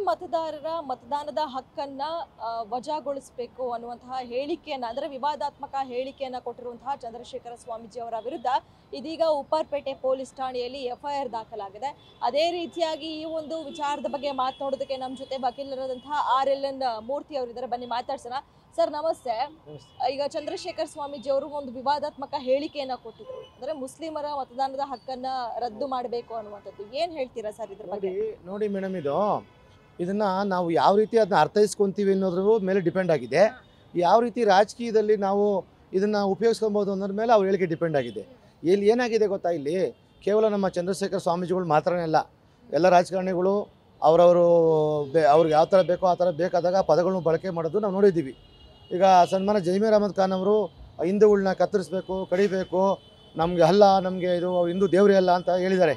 ಮತದಾರರ ಮತದಾನದ ಹಕ್ಕನ್ನ ವಜಾಗೊಳಿಸಬೇಕು ಅನ್ನುವಂತಹ ಹೇಳಿಕೆಯನ್ನ ಅಂದ್ರೆ ವಿವಾದಾತ್ಮಕ ಹೇಳಿಕೆಯನ್ನ ಕೊಟ್ಟಿರುವಂತಹ ಚಂದ್ರಶೇಖರ ಸ್ವಾಮೀಜಿ ಅವರ ವಿರುದ್ಧ ಇದೀಗ ಉಪ್ಪಾರಪೇಟೆ ಪೊಲೀಸ್ ಠಾಣೆಯಲ್ಲಿ ಎಫ್ಐಆರ್ ದಾಖಲಾಗಿದೆ. ಅದೇ ರೀತಿಯಾಗಿ ಈ ಒಂದು ವಿಚಾರದ ಬಗ್ಗೆ ಮಾತನಾಡೋದಕ್ಕೆ ನಮ್ಮ ಜೊತೆ ವಕೀಲರಾದಂತಹ RLN ಮೂರ್ತಿ ಅವರಿದ್ದಾರೆ. ಬನ್ನಿ ಮಾತಾಡ್ಸೋಣ. ಸರ್ ನಮಸ್ತೆ. ಈಗ ಚಂದ್ರಶೇಖರ್ ಸ್ವಾಮೀಜಿ ಅವರು ಒಂದು ವಿವಾದಾತ್ಮಕ ಹೇಳಿಕೆಯನ್ನ ಕೊಟ್ಟಿದ್ರು, ಅಂದ್ರೆ ಮುಸ್ಲಿಮರ ಮತದಾನದ ಹಕ್ಕನ್ನ ರದ್ದು ಮಾಡಬೇಕು ಅನ್ನುವಂಥದ್ದು. ಏನ್ ಹೇಳ್ತೀರಾ ಸರ್ ಇದ್ರ ಬಗ್ಗೆ? ನೋಡಿ ಮೇಡಮ್, ಇದನ್ನ ನಾವು ಯಾವ ರೀತಿ ಅದನ್ನ ಅರ್ಥೈಸ್ಕೊಂತೀವಿ ಅನ್ನೋದ್ರ ಮೇಲೆ ಡಿಪೆಂಡ್ ಆಗಿದೆ. ಯಾವ ರೀತಿ ರಾಜಕೀಯದಲ್ಲಿ ನಾವು ಇದನ್ನ ಉಪಯೋಗಿಸ್ಕೊಬೋದು ಅನ್ನೋದ್ರ ಮೇಲೆ ಅವ್ರ ಹೇಳಿಕೆ ಡಿಪೆಂಡ್ ಆಗಿದೆ. ಇಲ್ಲಿ ಏನಾಗಿದೆ ಗೊತ್ತಾ, ಇಲ್ಲಿ ಕೇವಲ ನಮ್ಮ ಚಂದ್ರಶೇಖರ್ ಸ್ವಾಮೀಜಿಗಳು ಮಾತ್ರನೇ ಅಲ್ಲ, ಎಲ್ಲ ರಾಜಕಾರಣಿಗಳು ಅವರವರು ಅವ್ರಿಗೆ ಯಾವ ಥರ ಬೇಕೋ ಆ ಥರ ಬೇಕಾದಾಗ ಪದಗಳನ್ನು ಬಳಕೆ ಮಾಡೋದು ನಾವು ನೋಡಿದ್ದೀವಿ. ಈಗ ಸನ್ಮಾನ ಜಮೀರ್ ಅಹಮದ್ ಖಾನ್ ಅವರು ಹಿಂದೂಗಳನ್ನ ಕತ್ತರಿಸಬೇಕು, ಕಡಿಬೇಕು, ನಮಗೆ ಅಲ್ಲ, ನಮಗೆ ಇದು ಹಿಂದೂ ದೇವರೇ ಅಲ್ಲ ಅಂತ ಹೇಳಿದ್ದಾರೆ.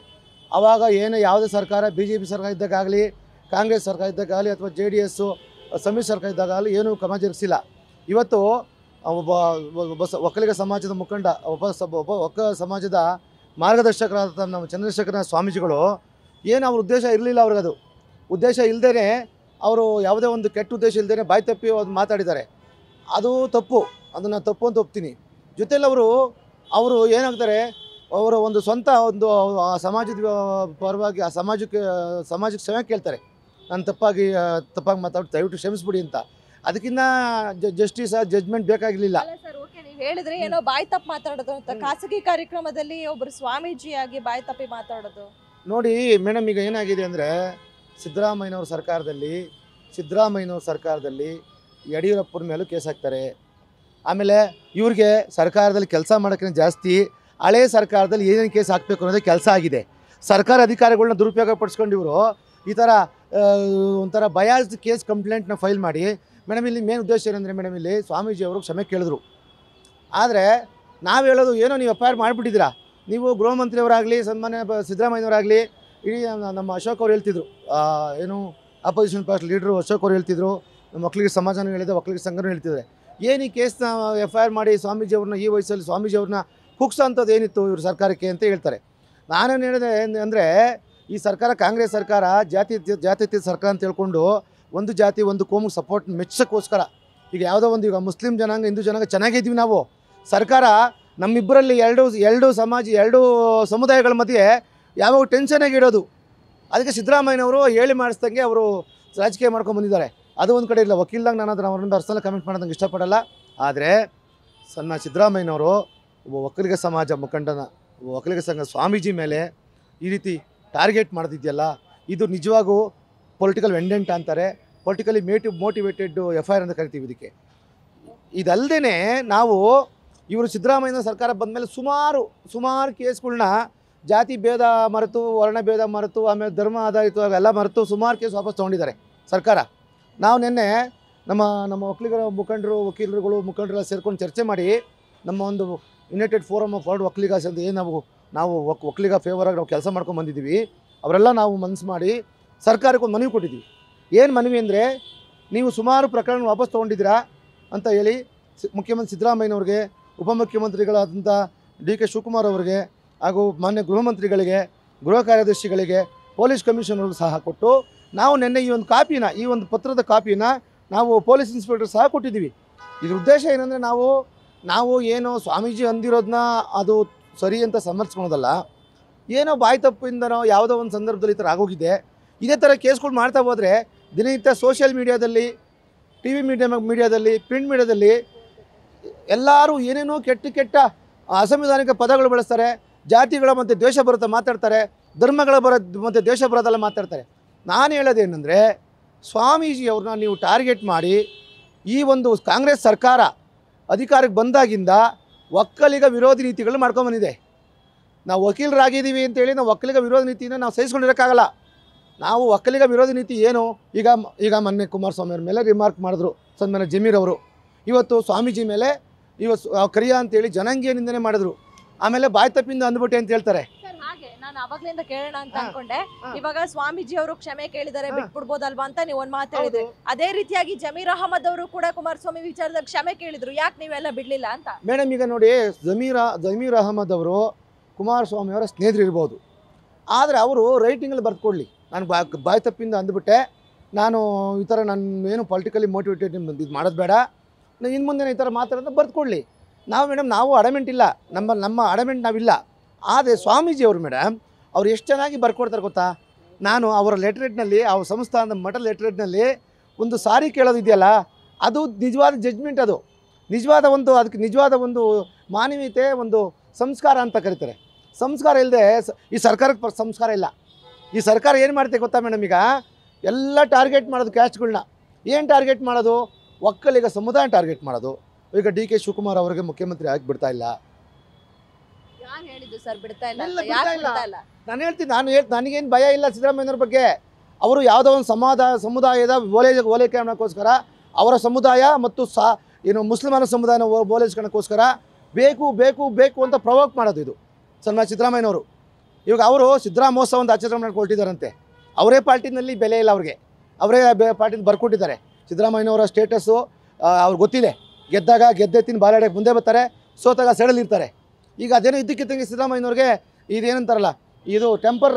ಆವಾಗ ಏನು ಯಾವುದೇ ಸರ್ಕಾರ BJP ಸರ್ಕಾರ ಇದ್ದಾಗಲಿ, ಕಾಂಗ್ರೆಸ್ ಸರ್ಕಾರ ಇದ್ದಾಗಲಿ, ಅಥವಾ JDS ಸಮ್ಮಿಶ್ರ ಸರ್ಕಾರ ಇದ್ದಾಗಲಿ ಏನೂ ಕ್ರಮ ಜರುಗಿಸಿಲ್ಲ. ಇವತ್ತು ಒಬ್ಬ ಒಕ್ಕಲಿಗ ಸಮಾಜದ ಮುಖಂಡ, ಒಕ್ಕ ಸಮಾಜದ ಮಾರ್ಗದರ್ಶಕರಾದ ನಮ್ಮ ಚಂದ್ರಶೇಖರ ಸ್ವಾಮೀಜಿಗಳು ಏನು ಅವ್ರ ಉದ್ದೇಶ ಇರಲಿಲ್ಲ, ಅವ್ರಿಗದು ಉದ್ದೇಶ ಇಲ್ಲದೇ ಅವರು ಯಾವುದೇ ಒಂದು ಕೆಟ್ಟ ಉದ್ದೇಶ ಇಲ್ಲದೇ ಬಾಯಿ ತಪ್ಪಿ ಅದು ಮಾತಾಡಿದ್ದಾರೆ. ಅದು ತಪ್ಪು, ಅದನ್ನು ತಪ್ಪು ಅಂತ ಒಪ್ತೀನಿ. ಜೊತೆಯಲ್ಲಿ ಅವರು ಏನಾಗ್ತಾರೆ, ಅವರ ಒಂದು ಸ್ವಂತ ಒಂದು ಸಮಾಜದ ಪರವಾಗಿ ಆ ಸಮಾಜಕ್ಕೆ ಕ್ಷಮೆ ಕೇಳ್ತಾರೆ. ನಾನು ತಪ್ಪಾಗಿ ಮಾತಾಡಿ ದಯವಿಟ್ಟು ಕ್ಷಮಿಸ್ಬಿಡಿ ಅಂತ. ಅದಕ್ಕಿಂತ ಜಜ್ಮೆಂಟ್ ಬೇಕಾಗಿರಲಿಲ್ಲ. ನೀವು ಹೇಳಿದ್ರೆ ಏನೋ ಬಾಯಿ ತಪ್ಪು ಮಾತಾಡೋದು ಅಂತ, ಖಾಸಗಿ ಕಾರ್ಯಕ್ರಮದಲ್ಲಿ ಒಬ್ಬರು ಸ್ವಾಮೀಜಿಯಾಗಿ ಬಾಯಿ ತಪ್ಪಿ ಮಾತಾಡೋದು. ನೋಡಿ ಮೇಡಮ್, ಈಗ ಏನಾಗಿದೆ ಅಂದರೆ ಸಿದ್ದರಾಮಯ್ಯನವ್ರ ಸರ್ಕಾರದಲ್ಲಿ ಯಡಿಯೂರಪ್ಪನ ಮೇಲೂ ಕೇಸ್ ಹಾಕ್ತಾರೆ. ಆಮೇಲೆ ಇವ್ರಿಗೆ ಸರ್ಕಾರದಲ್ಲಿ ಕೆಲಸ ಮಾಡೋಕ್ಕಿಂತ ಜಾಸ್ತಿ ಹಳೆ ಸರ್ಕಾರದಲ್ಲಿ ಏನೇನು ಕೇಸ್ ಹಾಕಬೇಕು ಅನ್ನೋದೇ ಕೆಲಸ ಆಗಿದೆ. ಸರ್ಕಾರ ಅಧಿಕಾರಿಗಳನ್ನ ದುರುಪಯೋಗ ಪಡಿಸ್ಕೊಂಡು ಇವರು ಈ ಥರ ಒಂಥರ ಬಯಾಸ್ಡ್ ಕೇಸ್ ಕಂಪ್ಲೇಂಟ್ನ ಫೈಲ್ ಮಾಡಿ. ಮೇಡಮ್, ಇಲ್ಲಿ ಮೇನ್ ಉದ್ದೇಶ ಏನಂದರೆ ಮೇಡಮ್, ಇಲ್ಲಿ ಸ್ವಾಮೀಜಿ ಅವರು ಕ್ಷಮೆ ಕೇಳಿದ್ರು. ಆದರೆ ನಾವು ಹೇಳೋದು ಏನೋ ನೀವು FIR ಮಾಡಿಬಿಟ್ಟಿದ್ದೀರಾ. ನೀವು ಗೃಹ ಮಂತ್ರಿಯವರಾಗಲಿ, ಸನ್ಮಾನ್ಯ ಸಿದ್ದರಾಮಯ್ಯನವರಾಗಲಿ, ಇಡೀ ನಮ್ಮ ಅಶೋಕ್ ಅವ್ರು ಹೇಳ್ತಿದ್ರು, ಏನು ಅಪೋಸಿಷನ್ ಪಾರ್ಟಿ ಲೀಡ್ರು ಅಶೋಕ್ ಅವ್ರು ಹೇಳ್ತಿದ್ರು, ನಮ್ಮ ಒಕ್ಕಲಿಗ ಸಮಾಜನೂ ಹೇಳಿದೆ, ಒಕ್ಕಲಿಗ ಸಂಘನೂ ಹೇಳ್ತಿದ್ದಾರೆ. ಏನು ಈ ಕೇಸ್ನ FIR ಮಾಡಿ ಸ್ವಾಮೀಜಿ ಅವ್ರನ್ನ ಈ ವಯಸ್ಸಲ್ಲಿ ಸ್ವಾಮೀಜಿ ಅವ್ರನ್ನ ಕುಗ್ಸೋ ಅಂಥದ್ದು ಏನಿತ್ತು ಇವ್ರ ಸರ್ಕಾರಕ್ಕೆ ಅಂತ ಹೇಳ್ತಾರೆ. ನಾನೇನು ಹೇಳಿದೆ ಅಂದರೆ, ಈ ಸರ್ಕಾರ ಕಾಂಗ್ರೆಸ್ ಸರ್ಕಾರ ಜಾತ್ಯತೀತ ಸರ್ಕಾರ ಅಂತ ಹೇಳ್ಕೊಂಡು ಒಂದು ಜಾತಿ ಒಂದು ಕೋಮಿಗೆ ಸಪೋರ್ಟ್ ಮೆಚ್ಚೋಕ್ಕೋಸ್ಕರ ಈಗ ಯಾವುದೋ ಒಂದು ಈಗ ಮುಸ್ಲಿಂ ಜನಾಂಗ ಹಿಂದೂ ಜನಾಂಗ ಚೆನ್ನಾಗಿದ್ದೀವಿ ನಾವು. ಸರ್ಕಾರ ನಮ್ಮಿಬ್ಬರಲ್ಲಿ ಎರಡು ಸಮುದಾಯಗಳ ಮಧ್ಯೆ ಯಾವಾಗ ಟೆನ್ಷನಾಗಿ ಇಡೋದು. ಅದಕ್ಕೆ ಸಿದ್ದರಾಮಯ್ಯನವರು ಹೇಳಿ ಮಾಡಿಸ್ದಂಗೆ ಅವರು ರಾಜಕೀಯ ಮಾಡ್ಕೊಂಡು ಬಂದಿದ್ದಾರೆ. ಅದು ಒಂದು ಕಡೆ ಇಲ್ಲ. ವಕೀಲದಾಗ ನಾನು ಅದನ್ನು ಅವರಿಂದ ಪರ್ಸನಲ್ ಕಮೆಂಟ್ ಮಾಡೋದಂಗೆ ಇಷ್ಟಪಡಲ್ಲ. ಆದರೆ ಸಿದ್ದರಾಮಯ್ಯನವರು ಒಬ್ಬ ಒಕ್ಕಲಿಗ ಸಮಾಜ ಮುಖಂಡನ, ಒಕ್ಕಲಿಗ ಸಂಘ ಸ್ವಾಮೀಜಿ ಮೇಲೆ ಈ ರೀತಿ ಟಾರ್ಗೆಟ್ ಮಾಡೋದಿದೆಯಲ್ಲ, ಇದು ನಿಜವಾಗೂ ಪೊಲಿಟಿಕಲ್ ವೆಂಡೆಂಟ್ ಅಂತಾರೆ, ಪೊಲಿಟಿಕಲಿ ಮೋಟಿವೇಟೆಡ್ FIR ಅಂತ ಕರಿತೀವಿ ಇದಕ್ಕೆ. ಇದಲ್ಲದೆ ನಾವು ಇವರು ಸಿದ್ದರಾಮಯ್ಯನ ಸರ್ಕಾರ ಬಂದ ಮೇಲೆ ಸುಮಾರು ಕೇಸ್ಗಳನ್ನ ಜಾತಿ ಭೇದ ಮರೆತು, ವರ್ಣ ಭೇದ ಮರೆತು, ಆಮೇಲೆ ಧರ್ಮ ಆಧಾರಿತವಾಗಿ ಎಲ್ಲ ಮರೆತು ಸುಮಾರು ಕೇಸ್ ವಾಪಸ್ ತೊಗೊಂಡಿದ್ದಾರೆ ಸರ್ಕಾರ. ನಾವು ನಿನ್ನೆ ನಮ್ಮ ಒಕ್ಕಲಿಗರ ಮುಖಂಡರೆಲ್ಲ ಸೇರ್ಕೊಂಡು ಚರ್ಚೆ ಮಾಡಿ ನಮ್ಮ ಒಂದು ಯುನೈಟೆಡ್ ಫೋರಮ್ ಆಫ್ ವರ್ಲ್ಡ್ ಒಕ್ಕಲಿಗಾಸ್ ಅಂತ ಏನು ನಾವು ಒಕ್ಕಲಿಗ ಫೇವರಾಗಿ ನಾವು ಕೆಲಸ ಮಾಡ್ಕೊಂಡು ಬಂದಿದ್ದೀವಿ. ಅವರೆಲ್ಲ ನಾವು ಮನಸ್ಸು ಮಾಡಿ ಸರ್ಕಾರಕ್ಕೆ ಒಂದು ಮನವಿ ಕೊಟ್ಟಿದ್ದೀವಿ. ಏನು ಮನವಿ ಅಂದರೆ, ನೀವು ಸುಮಾರು ಪ್ರಕರಣ ವಾಪಸ್ ತೊಗೊಂಡಿದ್ದೀರಾ ಅಂತ ಹೇಳಿ ಮುಖ್ಯಮಂತ್ರಿ ಸಿದ್ದರಾಮಯ್ಯನವ್ರಿಗೆ, ಉಪಮುಖ್ಯಮಂತ್ರಿಗಳಾದಂಥ DK ಶಿವಕುಮಾರ್ ಅವರಿಗೆ, ಹಾಗೂ ಮಾನ್ಯ ಗೃಹ ಮಂತ್ರಿಗಳಿಗೆ, ಗೃಹ ಕಾರ್ಯದರ್ಶಿಗಳಿಗೆ, ಪೊಲೀಸ್ ಕಮಿಷನರ್ಗೂ ಸಹ ಕೊಟ್ಟು ನಾವು ನಿನ್ನೆ ಈ ಒಂದು ಪತ್ರದ ಕಾಪಿನ ನಾವು ಪೊಲೀಸ್ ಇನ್ಸ್ಪೆಕ್ಟರ್ ಸಹ ಕೊಟ್ಟಿದ್ದೀವಿ. ಇದ್ರ ಉದ್ದೇಶ ಏನಂದರೆ, ನಾವು ಏನೋ ಸ್ವಾಮೀಜಿ ಅಂದಿರೋದನ್ನ ಅದು ಸರಿ ಅಂತ ಸಮರ್ಥಿಸ್ಕೊಳೋದಲ್ಲ. ಏನೋ ಬಾಯಿ ತಪ್ಪಿಂದನೋ ಯಾವುದೋ ಒಂದು ಸಂದರ್ಭದಲ್ಲಿ ಈ ಥರ ಆಗೋಗಿದೆ. ಇದೇ ಥರ ಕೇಸ್ಗಳು ಮಾಡ್ತಾ ಹೋದರೆ ದಿನನಿತ್ಯ ಸೋಷಿಯಲ್ ಮೀಡಿಯಾದಲ್ಲಿ, TV ಮೀಡಿಯಾದಲ್ಲಿ, ಪ್ರಿಂಟ್ ಮೀಡಿಯಾದಲ್ಲಿ ಎಲ್ಲರೂ ಏನೇನೋ ಕೆಟ್ಟ ಅಸಂವಿಧಾನಿಕ ಪದಗಳು ಬಳಸ್ತಾರೆ. ಜಾತಿಗಳ ಮಧ್ಯೆ ದ್ವೇಷ ಬರುತ್ತೆ ಮಾತಾಡ್ತಾರೆ, ಧರ್ಮಗಳ ಮಧ್ಯೆ ದ್ವೇಷ ಬರೋದೆಲ್ಲ ಮಾತಾಡ್ತಾರೆ. ನಾನು ಹೇಳೋದೇನೆಂದರೆ, ಸ್ವಾಮೀಜಿಯವ್ರನ್ನ ನೀವು ಟಾರ್ಗೆಟ್ ಮಾಡಿ ಈ ಒಂದು ಕಾಂಗ್ರೆಸ್ ಸರ್ಕಾರ ಅಧಿಕಾರಕ್ಕೆ ಬಂದಾಗಿಂದ ಒಕ್ಕಲಿಗ ವಿರೋಧಿ ನೀತಿಗಳನ್ನ ಮಾಡ್ಕೊಂಬಂದಿದೆ. ನಾವು ವಕೀಲರಾಗಿದ್ದೀವಿ ಅಂತೇಳಿ ನಾವು ಒಕ್ಕಲಿಗ ವಿರೋಧಿ ನೀತಿನ ನಾವು ಸಹಿಸ್ಕೊಂಡಿರೋಕ್ಕಾಗಲ್ಲ. ನಾವು ಒಕ್ಕಲಿಗ ವಿರೋಧಿ ನೀತಿ ಏನು, ಈಗ ಮೊನ್ನೆ ಕುಮಾರಸ್ವಾಮಿ ಅವ್ರ ಮೇಲೆ ರಿಮಾರ್ಕ್ ಮಾಡಿದ್ರು ಸನ್ಮಾನ್ಯ ಜಮೀರ್ ಅವರು. ಇವತ್ತು ಸ್ವಾಮೀಜಿ ಮೇಲೆ ಕರಿಯ ಅಂತೇಳಿ ಜನಾಂಗೀಯ ನಿಂದನೆ ಮಾಡಿದ್ರು. ಆಮೇಲೆ ಬಾಯಿ ತಪ್ಪಿಂದ ಅಂದ್ಬಿಟ್ಟೆ ಅಂತ ಹೇಳ್ತಾರೆ. ನಾನು ಅವಾಗ್ಲಿಂದ ಕೇಳೋಣ ಅಂತ ಅನ್ಕೊಂಡೆ. ಇವಾಗ ಸ್ವಾಮೀಜಿ ಅವರು ಕ್ಷಮೆ ಕೇಳಿದರೆ ಬಿಟ್ಬಿಡ್ಬೋದಲ್ವಾ ಅಂತ ನೀವು ಒಂದ್ ಮಾತು ಹೇಳಿದ್ರಿ. ಅದೇ ರೀತಿಯಾಗಿ ಜಮೀರ್ ಅಹಮದ್ ಅವರು ಕೂಡ ಕುಮಾರಸ್ವಾಮಿ ವಿಚಾರದಲ್ಲಿ ಕ್ಷಮೆ ಕೇಳಿದ್ರು, ಯಾಕೆ ನೀವೆಲ್ಲ ಬಿಡ್ಲಿಲ್ಲ ಅಂತ. ಮೇಡಮ್, ಈಗ ನೋಡಿ, ಜಮೀರ್ ಅಹಮದ್ ಅವರು ಕುಮಾರಸ್ವಾಮಿ ಅವರ ಸ್ನೇಹಿತರು ಇರ್ಬೋದು, ಆದರೆ ಅವರು ರೈಟಿಂಗಲ್ಲಿ ಬರ್ಕೊಡ್ಲಿ, ನಾನು ಬಾಯಿ ತಪ್ಪಿಂದ ಅಂದ್ಬಿಟ್ಟೆ, ನಾನು ಈ ಥರ ನಾನು ಏನು ಪೊಲಿಟಿಕಲಿ ಮೋಟಿವೇಟೆಡ್ ಇದು ಮಾಡೋದು ಬೇಡ, ಇನ್ನು ಮುಂದೆ ಈ ಥರ ಮಾತಾಡೋದು ಬರ್ದುಕೊಳ್ಳಿ. ನಾವು ಅಡಮೆಂಟ್ ಇಲ್ಲ, ನಮ್ಮ ಅಡಮೆಂಟ್ ನಾವಿಲ್ಲ. ಆದರೆ ಸ್ವಾಮೀಜಿಯವರು ಮೇಡಮ್ ಅವ್ರು ಎಷ್ಟು ಚೆನ್ನಾಗಿ ಬರ್ಕೊಡ್ತಾರೆ ಗೊತ್ತಾ. ನಾನು ಅವರ ಲೆಟ್ರೇಟ್ನಲ್ಲಿ, ಅವ್ರ ಸಂಸ್ಥಾನದ ಮಠದ ಲೆಟ್ರೇಟ್ನಲ್ಲಿ ಒಂದು ಸಾರಿ ಕೇಳೋದು ಇದೆಯಲ್ಲ, ಅದು ನಿಜವಾದ ಜಡ್ಜ್ಮೆಂಟ್, ಅದು ಅದಕ್ಕೆ ನಿಜವಾದ ಒಂದು ಮಾನವೀಯತೆ, ಒಂದು ಸಂಸ್ಕಾರ ಅಂತ ಕರೀತಾರೆ. ಸಂಸ್ಕಾರ ಇಲ್ಲದೆ ಈ ಸರ್ಕಾರಕ್ಕೆ ಸಂಸ್ಕಾರ ಇಲ್ಲ. ಈ ಸರ್ಕಾರ ಏನು ಮಾಡುತ್ತೆ ಗೊತ್ತಾ ಮೇಡಮ್, ಈಗ ಎಲ್ಲ ಟಾರ್ಗೆಟ್ ಮಾಡೋದು ಕ್ಯಾಸ್ಟ್ಗಳನ್ನ. ಏನು ಟಾರ್ಗೆಟ್ ಮಾಡೋದು? ಒಕ್ಕಲಿಗ ಸಮುದಾಯ ಟಾರ್ಗೆಟ್ ಮಾಡೋದು. ಈಗ DK ಶಿವಕುಮಾರ್ ಅವರಿಗೆ ಮುಖ್ಯಮಂತ್ರಿ ಆಗಿ ಬಿಡ್ತಾ ಇಲ್ಲ. ಯಾರು ಹೇಳಿದ್ದು ಸರ್ ಬಿಡ್ತಾ ಇಲ್ಲ? ಇಲ್ಲ, ಯಾಕೆ ಬಿಡ್ತಾ ಬಿಡ್ತಾ ಇಲ್ಲ? ನನಗೇನು ಭಯ ಇಲ್ಲ ಸಿದ್ದರಾಮಯ್ಯನವ್ರ ಬಗ್ಗೆ. ಅವರು ಯಾವುದೋ ಒಂದು ಸಮುದಾಯದ ಓಲೈಕೆಗೋಸ್ಕರ ಅವರ ಸಮುದಾಯ ಮತ್ತು ಮುಸ್ಲಿಮರ ಸಮುದಾಯನ ಓಲೈಸ್ಕೊಳ್ಳೋಕ್ಕೋಸ್ಕರ ಬೇಕು ಅಂತ ಪ್ರವೋಕ್ ಮಾಡೋದು ಇದು ಸಿದ್ದರಾಮಯ್ಯನವರು. ಇವಾಗ ಅವರು ಸಿದ್ದರಾಮೋತ್ಸವ ಒಂದು ಆಚರಣೆ ಮಾಡಿಕೊಟ್ಟಿದ್ದಾರಂತೆ. ಅವರೇ ಪಾರ್ಟಿನಲ್ಲಿ ಬೆಲೆ ಇಲ್ಲ ಅವ್ರಿಗೆ, ಅವರೇ ಪಾರ್ಟಿನ ಬರ್ಕೊಟ್ಟಿದ್ದಾರೆ. ಸಿದ್ದರಾಮಯ್ಯನವರ ಸ್ಟೇಟಸ್ಸು ಅವ್ರಿಗೆ ಗೊತ್ತಿದೆ. ಗೆದ್ದಾಗ ಗೆದ್ದೆತ್ತಿನ ಬಾಲಾಡಕ್ಕೆ ಮುಂದೆ ಬರ್ತಾರೆ, ಸೋತಾಗ ಸೆಡಲಿರ್ತಾರೆ. ಈಗ ಅದೇನೋ ಇದ್ದಕ್ಕಿದ್ದಂಗೆ ಸಿದ್ದರಾಮಯ್ಯನವ್ರಿಗೆ ಇದೇನಂತಾರಲ್ಲ, ಇದು ಟೆಂಪರ್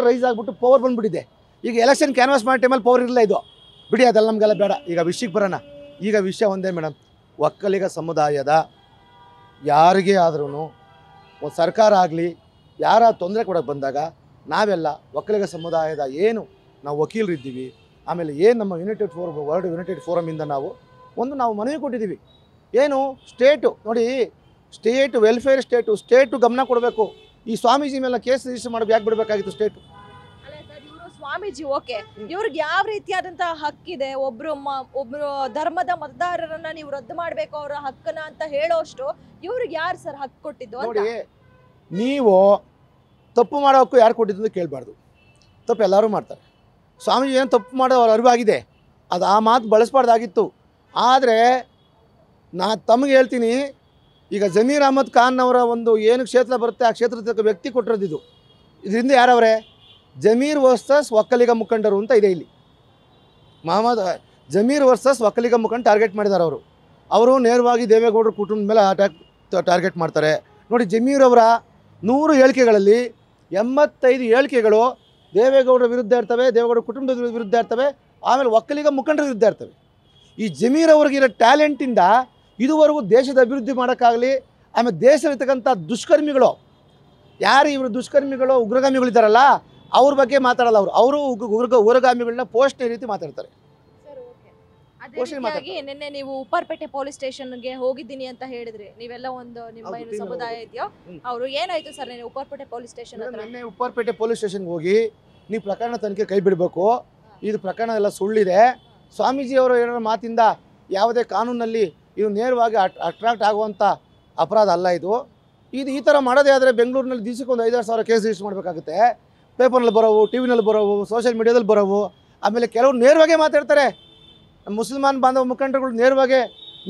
ರೈಸ್ ಆಗಿಬಿಟ್ಟು ಪವರ್ ಬಂದುಬಿಟ್ಟಿದೆ. ಈಗ ಎಲೆಕ್ಷನ್ ಕ್ಯಾನ್ವಾಸ್ ಮಾಡೋ ಟೈಮಲ್ಲಿ ಪವರ್ ಇರಲಿಲ್ಲ. ಇದು ಬಿಡಿ, ಅದೆಲ್ಲ ನಮಗೆಲ್ಲ ಬೇಡ. ಈಗ ವಿಷಯಕ್ಕೆ ಬರೋಣ. ಈಗ ವಿಷಯ ಒಂದೇ ಮೇಡಮ್, ಒಕ್ಕಲಿಗ ಸಮುದಾಯದ ಯಾರಿಗೇ ಆದ್ರೂ ಒಂದು ಸರ್ಕಾರ ಆಗಲಿ ಯಾರ ತೊಂದರೆ ಕೊಡೋಕ್ಕೆ ಬಂದಾಗ ನಾವೆಲ್ಲ ಒಕ್ಕಲಿಗ ಸಮುದಾಯದ ಏನು ನಾವು ವಕೀಲರಿದ್ದೀವಿ, ಆಮೇಲೆ ಏನು ನಮ್ಮ ವರ್ಲ್ಡ್ ಯುನೈಟೆಡ್ ಫೋರಮಿಂದ ನಾವು ಮನವಿ ಕೊಟ್ಟಿದ್ದೀವಿ. ಏನು ಸ್ಟೇಟು ನೋಡಿ, ಸ್ಟೇಟ್ ವೆಲ್ಫೇರ್, ಸ್ಟೇಟು ಗಮನ ಕೊಡಬೇಕು. ಈ ಸ್ವಾಮೀಜಿ ಮೇಲೆ ಕೇಸ್ ರಿಜಿಸ್ಟರ್ ಮಾಡೋದು ಯಾಕೆ ಬಿಡಬೇಕಾಗಿತ್ತು ಸ್ಟೇಟು? ಸ್ವಾಮೀಜಿ ಓಕೆ, ಇವ್ರಿಗೆ ಯಾವ ರೀತಿಯಾದಂತಹ ಹಕ್ಕಿದೆ? ಒಬ್ರು ಧರ್ಮದ ಮತದಾರರನ್ನ ನೀವು ರದ್ದು ಮಾಡ್ಬೇಕು ಅವರ ಹಕ್ಕನ್ನ ಅಂತ ಹೇಳೋಷ್ಟು ಇವ್ರಿಗೆ ಯಾರು ಸರ್ ಹಕ್ಕು ಕೊಟ್ಟಿದ್ದು? ನೋಡಿ, ನೀವು ತಪ್ಪು ಮಾಡೋ ಹಕ್ಕು ಯಾರು ಕೊಟ್ಟಿದ್ದು ಅಂತ ಕೇಳಬಾರ್ದು. ತಪ್ಪು ಎಲ್ಲರೂ ಮಾಡ್ತಾರೆ. ಸ್ವಾಮೀಜಿ ಏನು ತಪ್ಪು ಮಾಡೋ ಅವ್ರ ಅರಿವಾಗಿದೆ, ಅದು ಆ ಮಾತು ಬಳಸಬಾರ್ದಾಗಿತ್ತು. ಆದರೆ ತಮಗೆ ಹೇಳ್ತೀನಿ, ಈಗ ಜಮೀರ್ ಅಹಮದ್ ಖಾನ್ ಅವರ ಒಂದು ಏನು ಕ್ಷೇತ್ರ ಬರುತ್ತೆ ಆ ಕ್ಷೇತ್ರದ ವ್ಯಕ್ತಿ ಕೊಟ್ಟಿರೋದು ಇದರಿಂದ ಯಾರವರೇ? ಜಮೀರ್ ವರ್ಸಸ್ ಒಕ್ಕಲಿಗ ಮುಖಂಡರು ಅಂತ ಇದೆ ಇಲ್ಲಿ. ಜಮೀರ್ ವರ್ಸಸ್ ಒಕ್ಕಲಿಗ ಮುಖಂಡ ಟಾರ್ಗೆಟ್ ಮಾಡಿದ್ದಾರೆ ಅವರು ನೇರವಾಗಿ ದೇವೇಗೌಡರ ಕುಟುಂಬದ ಮೇಲೆ ಟಾರ್ಗೆಟ್ ಮಾಡ್ತಾರೆ. ನೋಡಿ, ಜಮೀರ್ ಅವರ 100 ಹೇಳಿಕೆಗಳಲ್ಲಿ 85 ಹೇಳಿಕೆಗಳು ದೇವೇಗೌಡರ ವಿರುದ್ಧ ಇರ್ತವೆ, ದೇವೇಗೌಡರ ಕುಟುಂಬದ ವಿರುದ್ಧ ಇರ್ತವೆ, ಆಮೇಲೆ ಒಕ್ಕಲಿಗ ಮುಖಂಡರ ವಿರುದ್ಧ ಇರ್ತವೆ. ಈ ಜಮೀರ್ ಅವ್ರಿಗಿರೋ ಟ್ಯಾಲೆಂಟಿಂದ ಇದುವರೆಗೂ ದೇಶದ ಅಭಿವೃದ್ಧಿ ಮಾಡೋಕ್ಕಾಗಲಿ, ಆಮೇಲೆ ದೇಶದಲ್ಲಿರ್ತಕ್ಕಂಥ ದುಷ್ಕರ್ಮಿಗಳು ಯಾರು ಇವರು ದುಷ್ಕರ್ಮಿಗಳು ಉಗ್ರಗಾಮಿಗಳಿದ್ದಾರಲ್ಲ ಅವ್ರ ಬಗ್ಗೆ ಮಾತಾಡಲ್ಲ. ಅವರು ಉಗ್ರಗಾಮಿಗಳನ್ನ ಪೋಷಣೆ ರೀತಿ ಮಾತಾಡ್ತಾರೆ. ನಿನ್ನೆ ನೀವು ಉಪ್ಪಾರಪೇಟೆ ಪೊಲೀಸ್ ಸ್ಟೇಷನ್ಗೆ ಹೋಗಿದ್ದೀನಿ ಅಂತ ಹೇಳಿದ್ರಿ, ನೀವೆಲ್ಲ ಒಂದು ನಿಮ್ಮ ಸಮುದಾಯ ಇದೆಯೋ, ಅವರು ಏನಾಯ್ತು ಸರ್? ನೀವು ಉಪ್ಪಾರಪೇಟೆ ಪೊಲೀಸ್ ಸ್ಟೇಷನ್ ನಿನ್ನೆ ಉಪ್ಪಾರಪೇಟೆ ಪೊಲೀಸ್ ಸ್ಟೇಷನ್ಗೆ ಹೋಗಿ ನೀವು ಪ್ರಕರಣ ತನಿಖೆ ಕೈ ಬಿಡಬೇಕು, ಇದು ಪ್ರಕರಣ ಎಲ್ಲ ಸುಳ್ಳಿದೆ, ಸ್ವಾಮೀಜಿಯವರು ಹೇಳೋ ಮಾತಿಂದ ಯಾವುದೇ ಕಾನೂನಲ್ಲಿ ಇದು ನೇರವಾಗಿ ಅಟ್ರಾಕ್ಟ್ ಆಗುವಂಥ ಅಪರಾಧ ಅಲ್ಲ. ಇದು ಈ ಥರ ಮಾಡೋದೇ ಆದರೆ ಬೆಂಗಳೂರಿನಲ್ಲಿ ದಿವಸಕ್ಕೆ ಒಂದು 5-6 ಸಾವಿರ ಕೇಸ್ ರಿಜಿಸ್ಟರ್ ಮಾಡಬೇಕಾಗುತ್ತೆ. ಪೇಪರ್ನಲ್ಲಿ ಬರೋವು, ಟಿ ವಿನಲ್ಲಿ ಬರೋವು, ಸೋಷಿಯಲ್ ಮೀಡಿಯಾದಲ್ಲಿ ಬರೋವು. ಆಮೇಲೆ ಕೆಲವರು ನೇರವಾಗೇ ಮಾತಾಡ್ತಾರೆ. ಮುಸಲ್ಮಾನ್ ಬಾಂಧವ ಮುಖಂಡರುಗಳು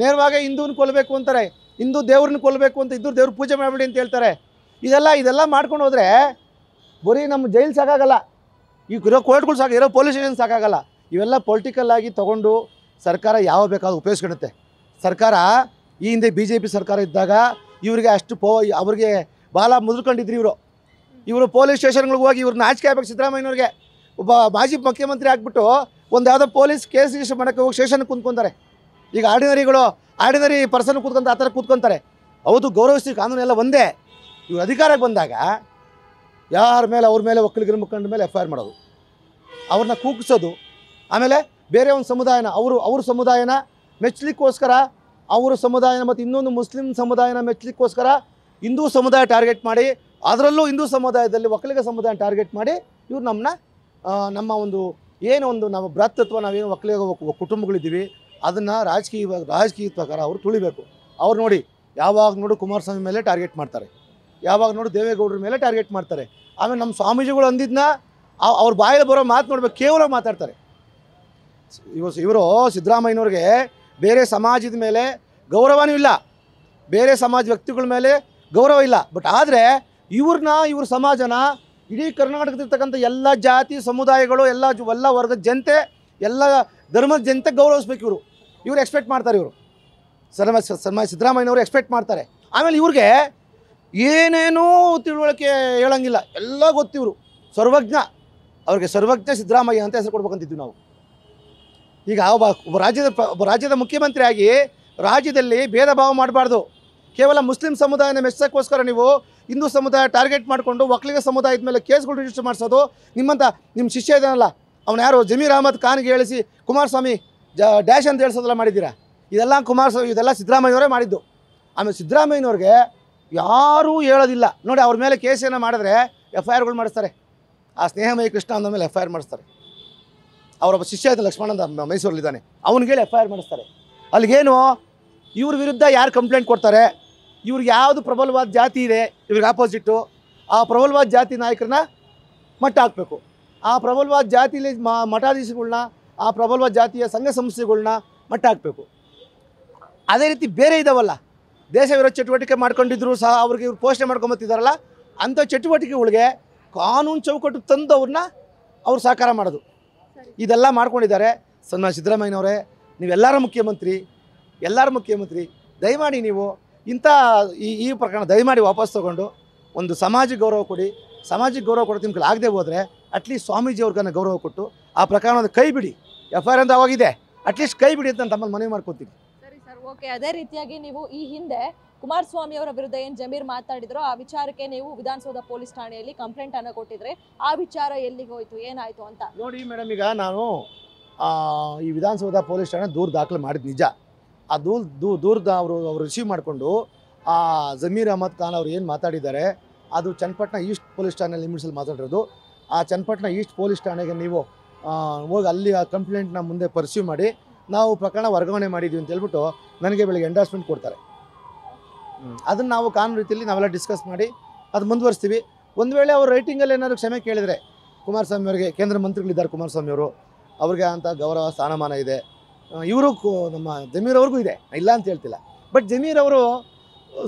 ನೇರವಾಗಿ ಹಿಂದೂನ ಕೊಲ್ಲಬೇಕು ಅಂತಾರೆ, ಹಿಂದೂ ದೇವ್ರನ್ನ ಕೊಲ್ಲಬೇಕು ಅಂತ, ಇದ್ದು ದೇವ್ರ ಪೂಜೆ ಮಾಡಬೇಡಿ ಅಂತ ಹೇಳ್ತಾರೆ. ಇದೆಲ್ಲ ಮಾಡ್ಕೊಂಡು ಹೋದರೆ ಬರೀ ನಮ್ಮ ಜೈಲು ಸಾಕಾಗಲ್ಲ, ಈಗ ಇರೋ ಕೋರ್ಟ್ಗಳು ಇರೋ ಪೊಲೀಸ್ ಸ್ಟೇಷನ್ ಸಾಕಾಗಲ್ಲ. ಇವೆಲ್ಲ ಪೊಲಿಟಿಕಲ್ ಆಗಿ ತೊಗೊಂಡು ಸರ್ಕಾರ ಯಾವ ಬೇಕಾದ್ರೂ ಉಪಯೋಗಿಸ್ಕೊಳುತ್ತೆ. ಸರ್ಕಾರ ಈ ಹಿಂದೆ BJP ಸರ್ಕಾರ ಇದ್ದಾಗ ಇವರಿಗೆ ಅಷ್ಟು ಅವ್ರಿಗೆ ಬಾಲ ಮುದ್ಕೊಂಡಿದ್ರು. ಇವರು ಪೊಲೀಸ್ ಸ್ಟೇಷನ್ಗಳಿಗೆ ಹೋಗಿ ಇವ್ರನ್ನ ನಾಚಿಕೆ ಆಗ್ಬೇಕು. ಸಿದ್ದರಾಮಯ್ಯನವ್ರಿಗೆ ಒಬ್ಬ ಮಾಜಿ ಮುಖ್ಯಮಂತ್ರಿ ಆಗಿಬಿಟ್ಟು ಒಂದು ಯಾವುದೋ ಪೊಲೀಸ್ ಕೇಸ್ ರಿಜಿಸ್ಟರ್ ಮಾಡೋಕ್ಕೆ ಹೋಗಿ ಸ್ಟೇಷನ್ಗೆ ಕೂತ್ಕೊಂತಾರೆ. ಈಗ ಆರ್ಡಿನರಿ ಪರ್ಸನ್ ಕೂತ್ಕೊಂತ ಆ ಥರ ಕೂತ್ಕೊಂತಾರೆ. ಹೌದು, ಗೌರವಿಸಿ ಕಾನೂನೆಲ್ಲ ಒಂದೇ. ಇವ್ರು ಅಧಿಕಾರಕ್ಕೆ ಬಂದಾಗ ಅವ್ರ ಮೇಲೆ ಒಕ್ಕಲಿಗರ ಮುಖಂಡ ಮೇಲೆ FIR ಮಾಡೋದು, ಅವ್ರನ್ನ ಕೂಗಿಸೋದು, ಆಮೇಲೆ ಬೇರೆ ಒಂದು ಸಮುದಾಯನ ಅವ್ರ ಸಮುದಾಯನ ಮೆಚ್ಚಲಿಕ್ಕೋಸ್ಕರ ಅವರ ಸಮುದಾಯನ ಮತ್ತು ಇನ್ನೊಂದು ಮುಸ್ಲಿಂ ಸಮುದಾಯನ ಮೆಚ್ಚಲಿಕ್ಕೋಸ್ಕರ ಹಿಂದೂ ಸಮುದಾಯ ಟಾರ್ಗೆಟ್ ಮಾಡಿ, ಅದರಲ್ಲೂ ಹಿಂದೂ ಸಮುದಾಯದಲ್ಲಿ ಒಕ್ಕಲಿಗ ಸಮುದಾಯ ಟಾರ್ಗೆಟ್ ಮಾಡಿ ಇವ್ರು ನಮ್ಮ ಒಂದು ನಾವು ಭ್ರಾತೃತ್ವ, ನಾವೇನು ಒಕ್ಕಲಿಗ ಕುಟುಂಬಗಳಿದ್ದೀವಿ ಅದನ್ನು ರಾಜಕೀಯ ಪ್ರಕಾರ ಅವರು ತುಳಿಬೇಕು. ಅವ್ರು ನೋಡಿ, ಯಾವಾಗ ನೋಡು ಕುಮಾರಸ್ವಾಮಿ ಮೇಲೆ ಟಾರ್ಗೆಟ್ ಮಾಡ್ತಾರೆ, ಯಾವಾಗ ನೋಡು ದೇವೇಗೌಡರ ಮೇಲೆ ಟಾರ್ಗೆಟ್ ಮಾಡ್ತಾರೆ. ಆಮೇಲೆ ನಮ್ಮ ಸ್ವಾಮೀಜಿಗಳು ಅಂದಿದ್ದನ್ನ ಅವ್ರ ಬಾಯಲ್ಲಿ ಬರೋ ಮಾತು ನೋಡ್ಬೇಕು, ಕೇವಲ ಮಾತಾಡ್ತಾರೆ. ಇವರು ಸಿದ್ದರಾಮಯ್ಯನವ್ರಿಗೆ ಬೇರೆ ಸಮಾಜದ ಮೇಲೆ ಗೌರವನೂ ಇಲ್ಲ, ಬೇರೆ ಸಮಾಜ ವ್ಯಕ್ತಿಗಳ ಮೇಲೆ ಗೌರವ ಇಲ್ಲ. ಬಟ್ ಆದರೆ ಇವ್ರ ಸಮಾಜನ ಇಡೀ ಕರ್ನಾಟಕದಲ್ಲಿರ್ತಕ್ಕಂಥ ಎಲ್ಲ ಜಾತಿ ಸಮುದಾಯಗಳು, ಎಲ್ಲ ವರ್ಗದ ಜನತೆ, ಎಲ್ಲ ಧರ್ಮದ ಜನತೆ ಗೌರವಿಸ್ಬೇಕು. ಇವರು ಎಕ್ಸ್ಪೆಕ್ಟ್ ಮಾಡ್ತಾರೆ. ಸಿದ್ದರಾಮಯ್ಯನವರು ಎಕ್ಸ್ಪೆಕ್ಟ್ ಮಾಡ್ತಾರೆ. ಆಮೇಲೆ ಇವ್ರಿಗೆ ಏನೇನೂ ತಿಳುವಳಿಕೆ ಹೇಳೋಂಗಿಲ್ಲ, ಎಲ್ಲ ಗೊತ್ತಿವರು ಸರ್ವಜ್ಞ. ಅವ್ರಿಗೆ ಸರ್ವಜ್ಞ ಸಿದ್ದರಾಮಯ್ಯ ಅಂತ ಹೆಸರು ಕೊಡ್ಬೇಕಂತಿದ್ವಿ ನಾವು. ಈಗ ಒಬ್ಬ ರಾಜ್ಯದ ಮುಖ್ಯಮಂತ್ರಿಯಾಗಿ ರಾಜ್ಯದಲ್ಲಿ ಭೇದ ಭಾವ ಮಾಡಬಾರ್ದು. ಕೇವಲ ಮುಸ್ಲಿಂ ಸಮುದಾಯನ ಮೆಚ್ಚೋಕ್ಕೋಸ್ಕರ ನೀವು ಹಿಂದೂ ಸಮುದಾಯ ಟಾರ್ಗೆಟ್ ಮಾಡಿಕೊಂಡು ಒಕ್ಕಲಿಗ ಸಮುದಾಯದ ಮೇಲೆ ಕೇಸ್ಗಳು ರಿಜಿಸ್ಟರ್ ಮಾಡಿಸೋದು. ನಿಮ್ಮ ಶಿಷ್ಯ ಇದ್ದಾನಲ್ಲ, ಅವನು ಯಾರು ಜಮೀರ್ ಅಹಮದ್ ಖಾನ್ಗೆ ಹೇಳಿಸಿ ಕುಮಾರಸ್ವಾಮಿ ಡ್ಯಾಶ್ ಅಂತ ಹೇಳ್ಸೋದೆಲ್ಲ ಮಾಡಿದ್ದೀರಾ. ಇದೆಲ್ಲ ಸಿದ್ದರಾಮಯ್ಯನವರೇ ಮಾಡಿದ್ದು. ಆಮೇಲೆ ಸಿದ್ದರಾಮಯ್ಯನವ್ರಿಗೆ ಯಾರೂ ಹೇಳೋದಿಲ್ಲ ನೋಡಿ. ಅವ್ರ ಮೇಲೆ ಕೇಸನ್ನು ಮಾಡಿದ್ರೆ FIRಗಳು ಮಾಡಿಸ್ತಾರೆ. ಆ ಸ್ನೇಹಮಯಿ ಕೃಷ್ಣ ಅಂದ ಮೇಲೆ FIR ಮಾಡಿಸ್ತಾರೆ. ಅವರೊಬ್ಬ ಶಿಷ್ಯ ಇದ್ದ ಲಕ್ಷ್ಮಣ ಅಂತ ಮೈಸೂರಲ್ಲಿದ್ದಾನೆ, ಅವನಿಗೆ FIR ಮಾಡಿಸ್ತಾರೆ. ಅಲ್ಲಿಗೇನು ಇವ್ರ ವಿರುದ್ಧ ಯಾರು ಕಂಪ್ಲೇಂಟ್ ಕೊಡ್ತಾರೆ, ಇವ್ರಿಗೆ ಯಾವುದು ಪ್ರಬಲವಾದ ಜಾತಿ ಇದೆ ಇವ್ರಿಗೆ ಆಪೋಸಿಟ್ಟು, ಆ ಪ್ರಬಲವಾದ ಜಾತಿ ನಾಯಕರನ್ನ ಮಟ್ಟ ಹಾಕಬೇಕು. ಆ ಪ್ರಬಲವಾದ ಜಾತಿಲಿ ಮಠಾಧೀಶಗಳನ್ನ, ಆ ಪ್ರಬಲವಾದ ಜಾತಿಯ ಸಂಘ ಸಂಸ್ಥೆಗಳನ್ನ ಮಟ್ಟ ಹಾಕಬೇಕು. ಅದೇ ರೀತಿ ಬೇರೆ ಇದಾವಲ್ಲ, ದೇಶ ವಿರೋಧ ಚಟುವಟಿಕೆ ಮಾಡ್ಕೊಂಡಿದ್ರು ಸಹ ಅವ್ರಿಗೆ ಇವ್ರು ಪೋಷಣೆ ಮಾಡ್ಕೊಂಬತ್ತಿದ್ದಾರಲ್ಲ, ಅಂಥ ಚಟುವಟಿಕೆಗಳಿಗೆ ಕಾನೂನು ಚೌಕಟ್ಟು ತಂದು ಅವ್ರು ಸಹಕಾರ ಮಾಡೋದು, ಇದೆಲ್ಲ ಮಾಡ್ಕೊಂಡಿದ್ದಾರೆ. ಸಿದ್ದರಾಮಯ್ಯನವರೇ, ನೀವೆಲ್ಲರ ಮುಖ್ಯಮಂತ್ರಿ, ದಯಮಾಡಿ ನೀವು ಇಂಥ ಈ ಪ್ರಕರಣ ದಯಮಾಡಿ ವಾಪಸ್ ತೊಗೊಂಡು ಒಂದು ಸಮಾಜಕ್ಕೆ ಗೌರವ ಕೊಡಿ. ಸಮಾಜಕ್ಕೆ ಗೌರವ ಕೊಡೋದು ನಿಮ್ಗೆ ಆಗದೆ ಹೋದರೆ ಅಟ್ಲೀಸ್ಟ್ ಸ್ವಾಮೀಜಿ ಅವ್ರಿಗನ್ನ ಗೌರವ ಕೊಟ್ಟು ಆ ಪ್ರಕರಣದ ಕೈ ಬಿಡಿ. FIR ಅಂತ ಅವಾಗಿದೆ, ಅಟ್ಲೀಸ್ಟ್ ಕೈ ಬಿಡಿ ಅಂತ ತಮ್ಮಲ್ಲಿ ಮನವಿ ಮಾಡ್ಕೊತೀವಿ. ಸರಿ ಸರ್, ಓಕೆ. ಅದೇ ರೀತಿಯಾಗಿ ನೀವು ಈ ಹಿಂದೆ ಕುಮಾರಸ್ವಾಮಿ ಅವರ ವಿರುದ್ಧ ಏನು ಜಮೀರ್ ಮಾತಾಡಿದ್ರು ಆ ವಿಚಾರಕ್ಕೆ ನೀವು ವಿಧಾನಸೌಧ ಪೊಲೀಸ್ ಠಾಣೆಯಲ್ಲಿ ಕಂಪ್ಲೇಂಟ್ ಅನ್ನು ಕೊಟ್ಟಿದ್ರೆ, ಆ ವಿಚಾರ ಎಲ್ಲಿಗೆ ಹೋಯ್ತು, ಏನಾಯ್ತು ಅಂತ ನೋಡಿ ಮೇಡಮ್. ಈಗ ನಾನು ಈ ವಿಧಾನಸೌಧ ಪೊಲೀಸ್ ಠಾಣೆ ದೂರು ದಾಖಲೆ ಮಾಡಿದ್ದು ನಿಜ. ಆ ದೂರದ ಅವರು ರಿಸೀವ್ ಮಾಡಿಕೊಂಡು ಆ ಜಮೀರ್ ಅಹಮದ್ ಖಾನ್ ಅವ್ರು ಏನು ಮಾತಾಡಿದ್ದಾರೆ ಅದು ಚನ್ನಪಟ್ಟಣ ಈಸ್ಟ್ ಪೊಲೀಸ್ ಠಾಣೆ ಲಿಮಿಟ್ಸಲ್ಲಿ ಮಾತಾಡಿರೋದು. ಆ ಚನ್ನಪಟ್ಟಣ ಈಸ್ಟ್ ಪೊಲೀಸ್ ಠಾಣೆಗೆ ನೀವು ಹೋಗಿ ಅಲ್ಲಿ ಆ ಕಂಪ್ಲೇಂಟ್ನ ಮುಂದೆ ಪರ್ಸ್ಯೂ ಮಾಡಿ ನಾವು ಪ್ರಕರಣ ವರ್ಗಾವಣೆ ಮಾಡಿದ್ವಿ ಅಂತ ಹೇಳ್ಬಿಟ್ಟು ನನಗೆ ಬೆಳಗ್ಗೆ ಎಂಡಾರ್ಸ್ಮೆಂಟ್ ಕೊಡ್ತಾರೆ. ಅದನ್ನು ನಾವು ಕಾನೂನು ರೀತಿಯಲ್ಲಿ ನಾವೆಲ್ಲ ಡಿಸ್ಕಸ್ ಮಾಡಿ ಅದು ಮುಂದುವರಿಸ್ತೀವಿ. ಒಂದು ವೇಳೆ ಅವರು ರೈಟಿಂಗಲ್ಲಿ ಏನಾದರೂ ಕ್ಷಮೆ ಕೇಳಿದರೆ ಕುಮಾರಸ್ವಾಮಿ ಅವರಿಗೆ, ಕೇಂದ್ರ ಮಂತ್ರಿಗಳಿದ್ದಾರೆ ಕುಮಾರಸ್ವಾಮಿ ಅವರು, ಅವ್ರಿಗೆ ಅಂತ ಗೌರವ ಸ್ಥಾನಮಾನ ಇದೆ. ಇವರು ನಮ್ಮ ಜಮೀರ್ ಅವ್ರಿಗೂ ಇದೆ, ಇಲ್ಲ ಅಂತ ಹೇಳ್ತಿಲ್ಲ. ಬಟ್ ಜಮೀರ್ ಅವರು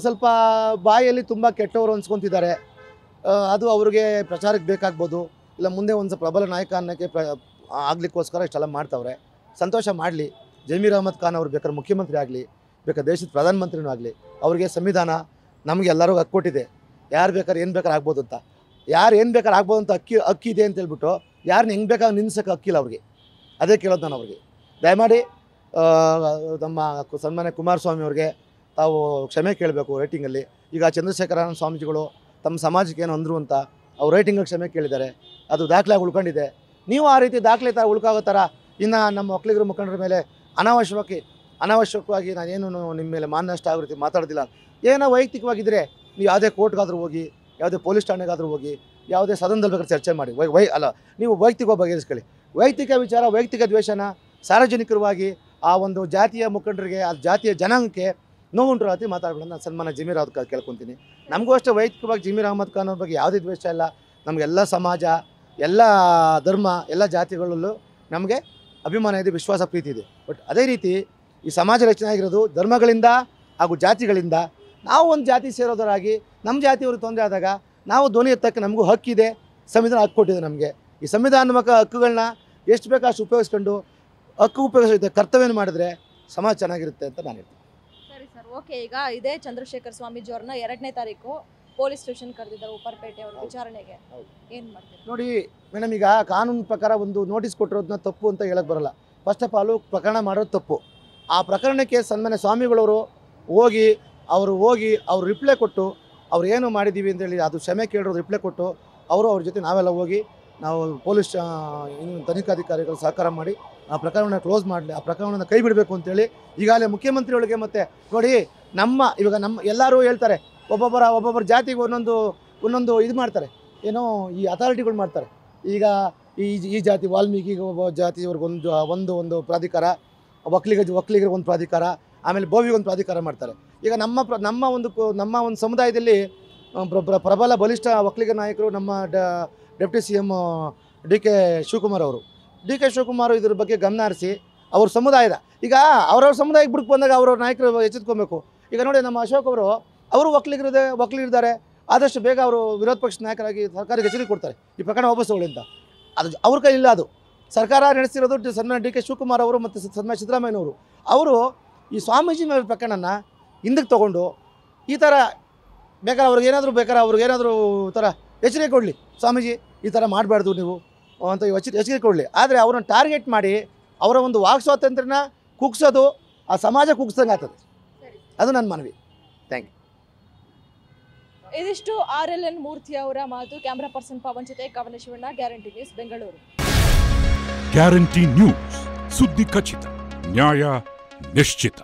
ಸ್ವಲ್ಪ ಬಾಯಲ್ಲಿ ತುಂಬ ಕೆಟ್ಟವರು ಅನ್ಸ್ಕೊತಿದ್ದಾರೆ. ಅದು ಅವ್ರಿಗೆ ಪ್ರಚಾರಕ್ಕೆ ಬೇಕಾಗ್ಬೋದು, ಇಲ್ಲ ಮುಂದೆ ಒಂದು ಪ್ರಬಲ ನಾಯಕ ಅನ್ನೋಕ್ಕೆ ಆಗಲಿಕ್ಕೋಸ್ಕರ ಇಷ್ಟೆಲ್ಲ ಮಾಡ್ತಾವ್ರೆ. ಸಂತೋಷ ಮಾಡಲಿ. ಜಮೀರ್ ಅಹಮದ್ ಖಾನ್ ಅವ್ರು ಬೇಕಾದ್ರೆ ಮುಖ್ಯಮಂತ್ರಿ ಆಗಲಿ, ಬೇಕಾದ್ರೆ ದೇಶದ ಪ್ರಧಾನಮಂತ್ರಿನೂ ಆಗಲಿ, ಅವರಿಗೆ ಸಂವಿಧಾನ ನಮಗೆ ಎಲ್ಲರಿಗೂ ಹಕ್ಕು ಕೊಟ್ಟಿದೆ. ಯಾರು ಬೇಕಾದ್ರೆ ಏನು ಬೇಕಾದ್ರೆ ಆಗ್ಬೋದು ಅಂತ, ಯಾರು ಏನು ಬೇಕಾದ್ರೆ ಆಗ್ಬೋದು ಅಂತ ಹಕ್ಕಿ ಇದೆ ಅಂತ ಹೇಳ್ಬಿಟ್ಟು ಯಾರನ್ನ ಹೆಂಗೆ ಬೇಕಾದ್ರೆ ನಿಲ್ಲಿಸೋಕೆ ಹಕ್ಕಿಲ್ಲ ಅವ್ರಿಗೆ. ಅದೇ ಕೇಳೋದು ನಾನು ಅವ್ರಿಗೆ. ದಯಮಾಡಿ ನಮ್ಮ ಸನ್ಮಾನ್ಯ ಕುಮಾರಸ್ವಾಮಿ ಅವ್ರಿಗೆ ತಾವು ಕ್ಷಮೆ ಕೇಳಬೇಕು ರೈಟಿಂಗಲ್ಲಿ. ಈಗ ಚಂದ್ರಶೇಖರಾನಂದ ಸ್ವಾಮೀಜಿಗಳು ತಮ್ಮ ಸಮಾಜಕ್ಕೆ ಏನು ಅಂದರು ಅಂತ ಅವ್ರು ರೈಟಿಂಗಲ್ಲಿ ಕ್ಷಮೆ ಕೇಳಿದ್ದಾರೆ. ಅದು ದಾಖಲೆಯಾಗಿ ಉಳ್ಕೊಂಡಿದೆ. ನೀವು ಆ ರೀತಿ ದಾಖಲೆ ಥರ ಉಳ್ಕಾಗೋ ಥರ ಇನ್ನು ನಮ್ಮ ಒಕ್ಕಲಿಗರ ಮುಖಂಡರ ಮೇಲೆ ಅನಾವಶ್ಯಕವಾಗಿ ನಾನೇನು ನಿಮ್ಮ ಮೇಲೆ ಮಾನನಷ್ಟ ಆಗೋ ರೀತಿ ಮಾತಾಡೋದಿಲ್ಲ. ಏನೋ ವೈಯಕ್ತಿಕವಾಗಿದ್ದರೆ ನೀವು ಯಾವುದೇ ಕೋರ್ಟ್ಗಾದರೂ ಹೋಗಿ, ಯಾವುದೇ ಪೊಲೀಸ್ ಠಾಣೆಗಾದರೂ ಹೋಗಿ, ಯಾವುದೇ ಸದನದಲ್ಲಿ ಬೇಕಾದ್ರೆ ಚರ್ಚೆ ಮಾಡಿ. ನೀವು ವೈಯಕ್ತಿಕವಾಗಿ ಬಗೆಹರಿಸ್ಕೊಳ್ಳಿ. ವೈಯಕ್ತಿಕ ವಿಚಾರ, ವೈಯಕ್ತಿಕ ದ್ವೇಷನ ಸಾರ್ವಜನಿಕರವಾಗಿ ಆ ಒಂದು ಜಾತಿಯ ಮುಖಂಡರಿಗೆ, ಆ ಜಾತಿಯ ಜನಾಂಗಕ್ಕೆ ನೋವುಂಟು ರೀತಿ ಮಾತಾಡೋಣ ಸನ್ಮಾನ ಜಮೀರ್ ಅಹಮದ್ ಖಾನ್ ಕೇಳ್ಕೊತೀನಿ. ನಮಗೂ ಅಷ್ಟೇ ವೈಯಕ್ತಿಕವಾಗಿ ಜಮೀರ್ ಅಹಮದ್ ಖಾನ್ ಅವ್ರ ಬಗ್ಗೆ ಯಾವುದೇ ದ್ವೇಷ ಇಲ್ಲ. ನಮಗೆಲ್ಲ ಸಮಾಜ, ಎಲ್ಲ ಧರ್ಮ, ಎಲ್ಲ ಜಾತಿಗಳಲ್ಲೂ ನಮಗೆ ಅಭಿಮಾನ ಇದೆ, ವಿಶ್ವಾಸ, ಪ್ರೀತಿ ಇದೆ. ಬಟ್ ಅದೇ ರೀತಿ ಈ ಸಮಾಜ ರಚನೆ ಆಗಿರೋದು ಧರ್ಮಗಳಿಂದ ಹಾಗೂ ಜಾತಿಗಳಿಂದ. ನಾವು ಒಂದು ಜಾತಿ ಸೇರೋದರಾಗಿ ನಮ್ಮ ಜಾತಿಯವ್ರಿಗೆ ತೊಂದರೆ ಆದಾಗ ನಾವು ಧ್ವನಿ ಎತ್ತಕ್ಕೆ ನಮಗೂ ಹಕ್ಕಿದೆ, ಸಂವಿಧಾನ ಹಕ್ಕು ಕೊಟ್ಟಿದೆ ನಮಗೆ. ಈ ಸಂವಿಧಾನಾತ್ಮಕ ಹಕ್ಕುಗಳನ್ನ ಎಷ್ಟು ಬೇಕೋ ಅಷ್ಟು ಉಪಯೋಗಿಸ್ಕೊಂಡು ಹಕ್ಕು ಉಪಯೋಗಿಸಿದ ಕರ್ತವ್ಯನ ಮಾಡಿದ್ರೆ ಸಮಾಜ ಚೆನ್ನಾಗಿರುತ್ತೆ ಅಂತ ನಾನು ಹೇಳ್ತೀನಿ. ಸರಿ ಸರ್, ಓಕೆ. ಈಗ ಇದೇ ಚಂದ್ರಶೇಖರ್ ಸ್ವಾಮೀಜಿ ಅವ್ರನ್ನ 2ನೇ ತಾರೀಕು ಪೊಲೀಸ್ ಸ್ಟೇಷನ್ ಕರೆದಿದ್ದಾರೆ ಉಪ್ಪರಪೇಟೆ ಅವ್ರ ವಿಚಾರಣೆಗೆ. ಏನು ಮಾಡ್ತೀವಿ ನೋಡಿ ಮೇಡಮ್, ಈಗ ಕಾನೂನು ಪ್ರಕಾರ ಒಂದು ನೋಟಿಸ್ ಕೊಟ್ಟಿರೋದನ್ನ ತಪ್ಪು ಅಂತ ಹೇಳಕ್ಕೆ ಬರಲ್ಲ. ಫಸ್ಟ್ ಆಫ್ ಆಲು ಪ್ರಕರಣ ಮಾಡೋದು ತಪ್ಪು. ಆ ಪ್ರಕರಣಕ್ಕೆ ಸನ್ಮಾನ್ಯ ಸ್ವಾಮಿಗಳವರು ಅವ್ರು ರಿಪ್ಲೈ ಕೊಟ್ಟು ಅವ್ರು ಏನು ಮಾಡಿದ್ದೀವಿ ಅಂತೇಳಿ ಅದು ಕ್ಷಮೆ ಕೇಳಿರೋದು ರಿಪ್ಲೈ ಕೊಟ್ಟು ಅವ್ರ ಜೊತೆ ನಾವೆಲ್ಲ ಹೋಗಿ ನಾವು ಪೊಲೀಸ್ ತನಿಖಾಧಿಕಾರಿಗಳು ಸಹಕಾರ ಮಾಡಿ ಆ ಪ್ರಕರಣನ ಕ್ಲೋಸ್ ಮಾಡಲಿ, ಆ ಪ್ರಕರಣನ ಕೈ ಬಿಡಬೇಕು ಅಂತೇಳಿ ಈಗಾಗಲೇ ಮುಖ್ಯಮಂತ್ರಿಗಳಿಗೆ. ಮತ್ತು ನೋಡಿ ಇವಾಗ ನಮ್ಮ ಎಲ್ಲರೂ ಹೇಳ್ತಾರೆ, ಒಬ್ಬೊಬ್ಬರ ಜಾತಿಗೆ ಒಂದೊಂದು ಇದು ಮಾಡ್ತಾರೆ, ಏನೋ ಈ ಅಥಾರಿಟಿಗಳು ಮಾಡ್ತಾರೆ. ಈಗ ಈ ಜಾತಿ ವಾಲ್ಮೀಕಿಗೆ ಒಬ್ಬ ಜಾತಿಯವ್ರಿಗೆ ಒಂದು ಪ್ರಾಧಿಕಾರ, ಒಕ್ಕಲಿಗರಿಗೆ ಒಂದು ಪ್ರಾಧಿಕಾರ, ಆಮೇಲೆ ಬೋವಿಗೆ ಒಂದು ಪ್ರಾಧಿಕಾರ ಮಾಡ್ತಾರೆ. ಈಗ ನಮ್ಮ ಒಂದು ಸಮುದಾಯದಲ್ಲಿ ಪ್ರಬಲ ಬಲಿಷ್ಠ ಒಕ್ಕಲಿಗ ನಾಯಕರು ನಮ್ಮ ಡೆಪ್ಟಿ CM DK ಶಿವಕುಮಾರ್ ಅವರು. DK ಶಿವಕುಮಾರ್ ಇದ್ರ ಬಗ್ಗೆ ಗಮನ ಹರಿಸಿ ಅವ್ರ ಸಮುದಾಯದ, ಈಗ ಅವ್ರವ್ರ ಸಮುದಾಯಕ್ಕೆ ಬಿಟ್ಟು ಬಂದಾಗ ಅವ್ರವ್ರ ನಾಯಕರು ಎಚ್ಚೆತ್ಕೊಬೇಕು. ಈಗ ನೋಡಿ ನಮ್ಮ ಅಶೋಕ್ ಅವರು ಒಕ್ಕಲಿಗರಿದ್ದಾರೆ, ಆದಷ್ಟು ಬೇಗ ಅವರು ವಿರೋಧ ಪಕ್ಷದ ನಾಯಕರಾಗಿ ಸರ್ಕಾರಕ್ಕೆ ಎಚ್ಚರಿಕೆ ಕೊಡ್ತಾರೆ ಈ ಪ್ರಕರಣ ವಾಪಸ್ ತಗೊಳ್ಳಿ ಅಂತ. ಅದು ಅವ್ರ ಕೈಲಿಲ್ಲ. ಅದು ಸರ್ಕಾರ ನಡೆಸಿರೋದು ಸನ್ಮಾನ್ಯ DK ಶಿವಕುಮಾರ್ ಅವರು ಮತ್ತು ಸನ್ಮಾನ್ಯ ಸಿದ್ದರಾಮಯ್ಯನವರು. ಅವರು ಈ ಸ್ವಾಮೀಜಿ ಮೇಲೆ ಪ್ರಕರಣನ ಹಿಂದಕ್ಕೆ ತೊಗೊಂಡು ಈ ಥರ ಅವ್ರಿಗೇನಾದರೂ ಈ ಥರ ಎಚ್ಚರಿಕೆ ಕೊಡಲಿ, ಸ್ವಾಮೀಜಿ ಈ ಥರ ಮಾಡಬಾರ್ದು ನೀವು ಅಂತ ಎಚ್ಚರಿಕೆ ಕೊಡಲಿ. ಆದರೆ ಅವ್ರನ್ನ ಟಾರ್ಗೆಟ್ ಮಾಡಿ ಅವರ ಒಂದು ವಾಕ್ ಸ್ವಾತಂತ್ರ್ಯನ ಕುಗ್ಸೋದು ಆ ಸಮಾಜ ಕುಗ್ಸಂಗೆ ಆಗ್ತದೆ. ಅದು ನನ್ನ ಮನವಿ. Thank you. ಇದಿಷ್ಟು RLN ಮೂರ್ತಿ ಅವರ ಮಾತು. ಕ್ಯಾಮರಾ ಪರ್ಸನ್ ಪವನ್ ಜೊತೆ Kavana Shivanna, Guarantee News, Bengaluru. Guarantee News, ಸುದ್ದಿ ಖಚಿತ, ನ್ಯಾಯ ನಿಶ್ಚಿತ.